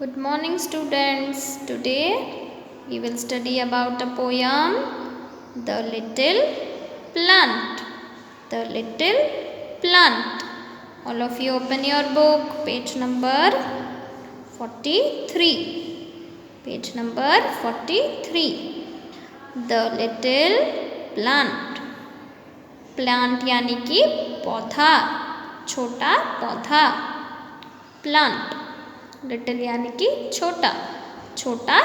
Good morning, students. Today we will study about a poem, The Little Plant. The Little Plant. All of you open your book, page number 43. Page number 43. The Little Plant. Plant यानी कि पौधा, छोटा पौधा. Plant. Little यानी कि छोटा, छोटा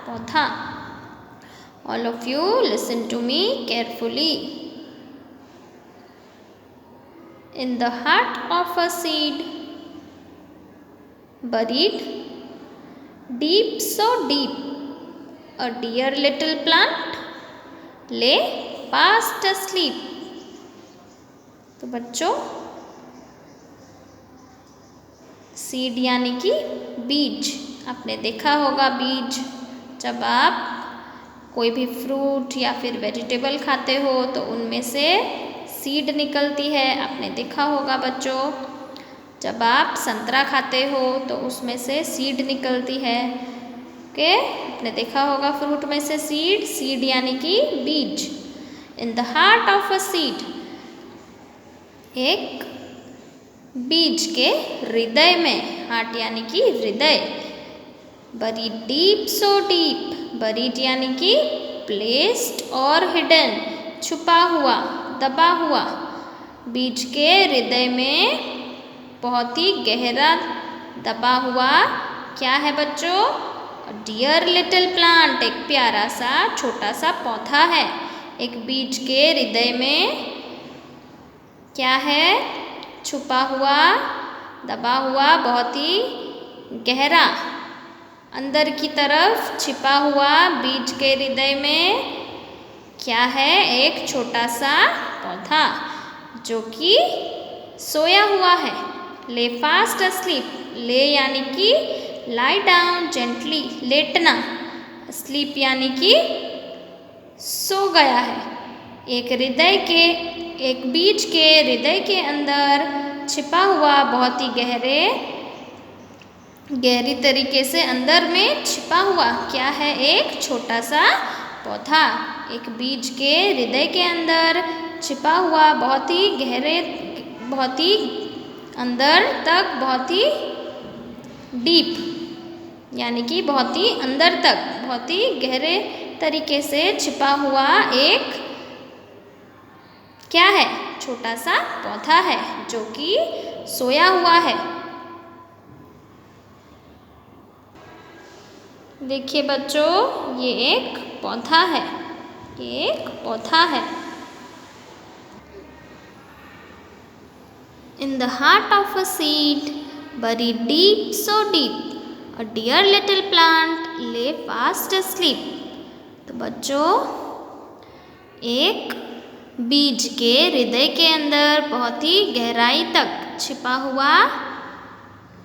पौधा. All of you listen to me carefully. In the heart of a seed, buried deep, so deep, a dear little plant lay fast asleep. तो बच्चों, सीड यानी कि बीज. आपने देखा होगा बीज, जब आप कोई भी फ्रूट या फिर वेजिटेबल खाते हो तो उनमें से सीड निकलती है. आपने देखा होगा बच्चों, जब आप संतरा खाते हो तो उसमें से सीड निकलती है. ओके, आपने देखा होगा फ्रूट में से सीड. सीड यानी कि बीज. In the heart of a seed, एक बीज के हृदय में. हार्ट यानी कि हृदय. Buried deep, so deep. Buried यानी कि प्लेस्ड और हिडन, छुपा हुआ, दबा हुआ. बीज के हृदय में बहुत ही गहरा दबा हुआ क्या है बच्चों? Dear little plant. एक प्यारा सा छोटा सा पौधा है. एक बीज के हृदय में क्या है? छुपा हुआ, दबा हुआ, बहुत ही गहरा, अंदर की तरफ छिपा हुआ बीज के हृदय में क्या है? एक छोटा सा पौधा जो कि सोया हुआ है. ले फास्ट अस्लीप. ले यानी कि लाई डाउन जेंटली, लेटना. स्लीप यानी कि सो गया है. एक बीज के हृदय के अंदर छिपा हुआ, बहुत ही गहरी तरीके से अंदर में छिपा हुआ क्या है? एक छोटा सा पौधा. एक बीज के हृदय के अंदर छिपा हुआ, बहुत ही गहरे, बहुत ही अंदर तक, बहुत ही डीप यानी कि बहुत ही अंदर तक, बहुत ही गहरे तरीके से छिपा हुआ एक क्या है? छोटा सा पौधा है जो कि सोया हुआ है. देखिए बच्चों, ये एक पौधा है. ये एक पौधा है. In the heart of a seed, buried deep, so deep, a dear little plant lay fast asleep. तो बच्चों, एक बीज के हृदय के अंदर बहुत ही गहराई तक छिपा हुआ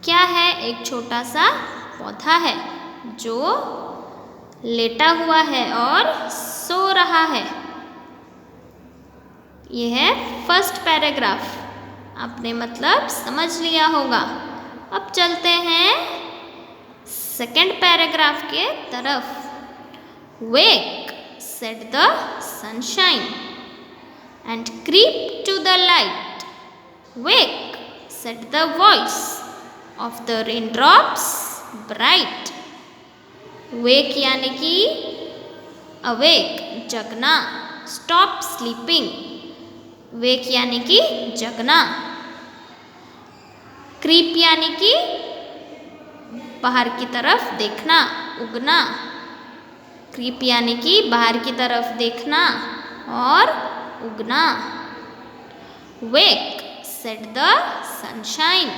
क्या है? एक छोटा सा पौधा है जो लेटा हुआ है और सो रहा है. यह है फर्स्ट पैराग्राफ. आपने मतलब समझ लिया होगा. अब चलते हैं सेकंड पैराग्राफ के तरफ. Wake, said the sunshine, and creep to the light. Wake, said the voice of the raindrops bright. Wake यानी कि awake, जगना. Stop sleeping. Wake यानी कि जगना. Creep यानी कि बाहर की तरफ देखना, उगना. Creep यानी कि बाहर की तरफ देखना और उगना. Wake, said the sunshine.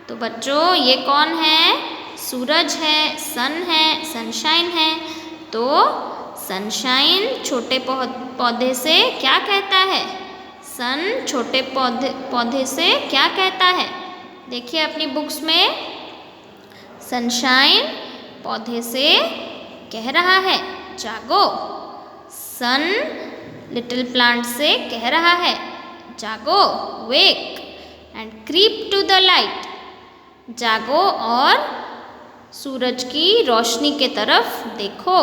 तो बच्चों, ये कौन है? सूरज है, सन है, सनशाइन है. तो सनशाइन छोटे पौधे से क्या कहता है? सन छोटे पौधे से क्या कहता है? देखिए अपनी बुक्स में, सनशाइन पौधे से कह रहा है जागो. सन लिटिल प्लांट से कह रहा है जागो. Wake and creep to the light. जागो और सूरज की रोशनी के तरफ देखो,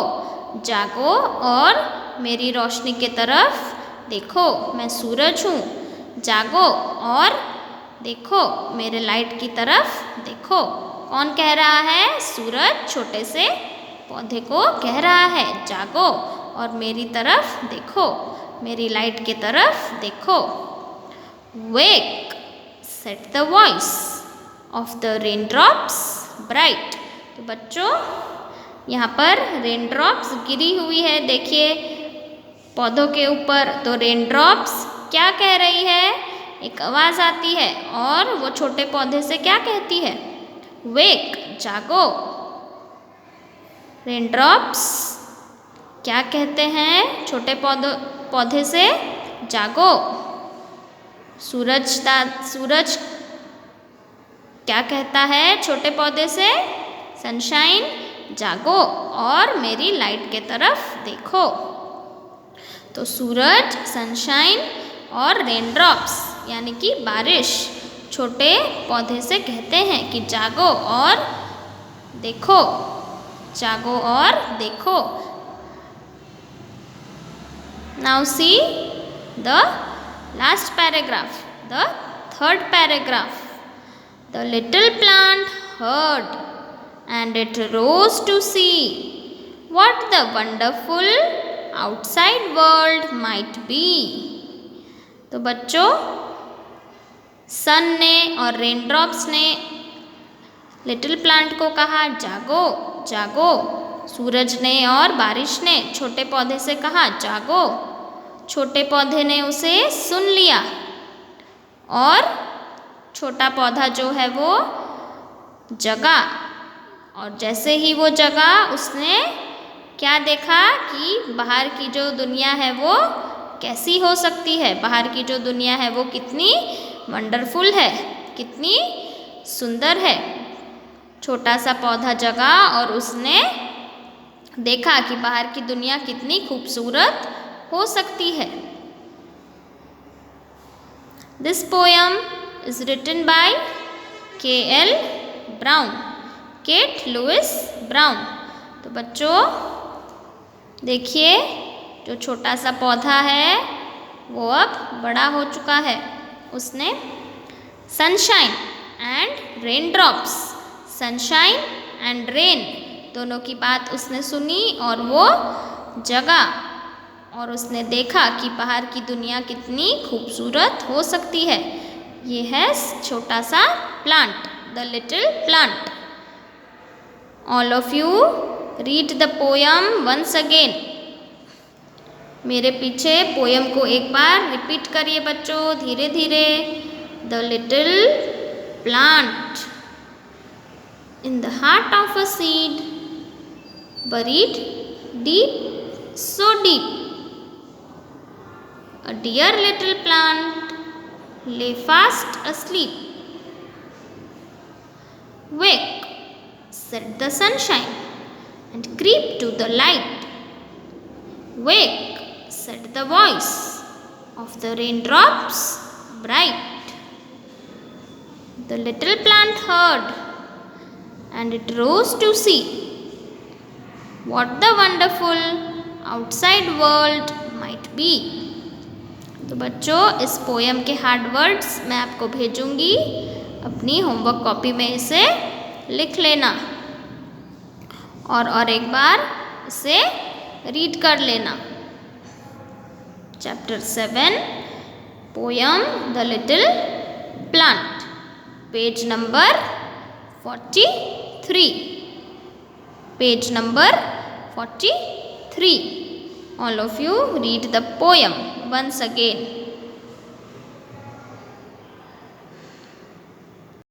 जागो और मेरी रोशनी के तरफ देखो, मैं सूरज हूँ, जागो और देखो मेरे लाइट की तरफ देखो। कौन कह रहा है? सूरज छोटे से पौधे को कह रहा है, जागो और मेरी तरफ देखो, मेरी लाइट की तरफ देखो। Wake, said the voice of the raindrops bright। तो बच्चों यहाँ पर रेनड्रॉप्स गिरी हुई है, देखिए पौधों के ऊपर। तो रेनड्रॉप्स क्या कह रही है? एक आवाज़ आती है और वो छोटे पौधे से क्या कहती है? वेक, जागो। रेनड्रॉप्स क्या कहते हैं छोटे पौधे से? जागो। सूरज क्या कहता है छोटे पौधे से? सनशाइन, जागो और मेरी लाइट के तरफ देखो। तो सूरज, सनशाइन और रेनड्रॉप्स यानी कि बारिश छोटे पौधे से कहते हैं कि जागो और देखो, जागो और देखो। Now see the last paragraph, the third paragraph. The little plant heard and it rose to see what the wonderful outside world might be। तो बच्चों सन ने और रेनड्रॉप्स ने लिटिल प्लांट को कहा जागो, जागो। सूरज ने और बारिश ने छोटे पौधे से कहा जागो। छोटे पौधे ने उसे सुन लिया और छोटा पौधा जो है वो जगा। और जैसे ही वो जगा उसने क्या देखा कि बाहर की जो दुनिया है वो कैसी हो सकती है, बाहर की जो दुनिया है वो कितनी वंडरफुल है, कितनी सुंदर है। छोटा सा पौधा जगा और उसने देखा कि बाहर की दुनिया कितनी खूबसूरत हो सकती है। This poem is written by K.L. Brown, Kate Louise Brown. तो बच्चों देखिए जो छोटा सा पौधा है वो अब बड़ा हो चुका है। उसने sunshine and raindrops, sunshine and rain दोनों की बात उसने सुनी और वो जगा और उसने देखा कि बाहर की दुनिया कितनी खूबसूरत हो सकती है। ये है छोटा सा plant, the little plant. All of you read the poem once again. मेरे पीछे पोयम को एक बार रिपीट करिए बच्चों, धीरे धीरे। The little plant in the heart of a seed buried deep, so deep, a dear little plant lay fast asleep. Wake, said the sunshine, and creep to the light. Wake, said the voice of the raindrops bright. The little plant heard, and it rose to see what the wonderful outside world might be। तो बच्चों इस poem के hard words मैं आपको भेजूंगी, अपनी homework copy में इसे लिख लेना और एक बार इसे रीड कर लेना। Chapter 7 poem the little plant, page number 43, page number 43। All of you read the poem once again.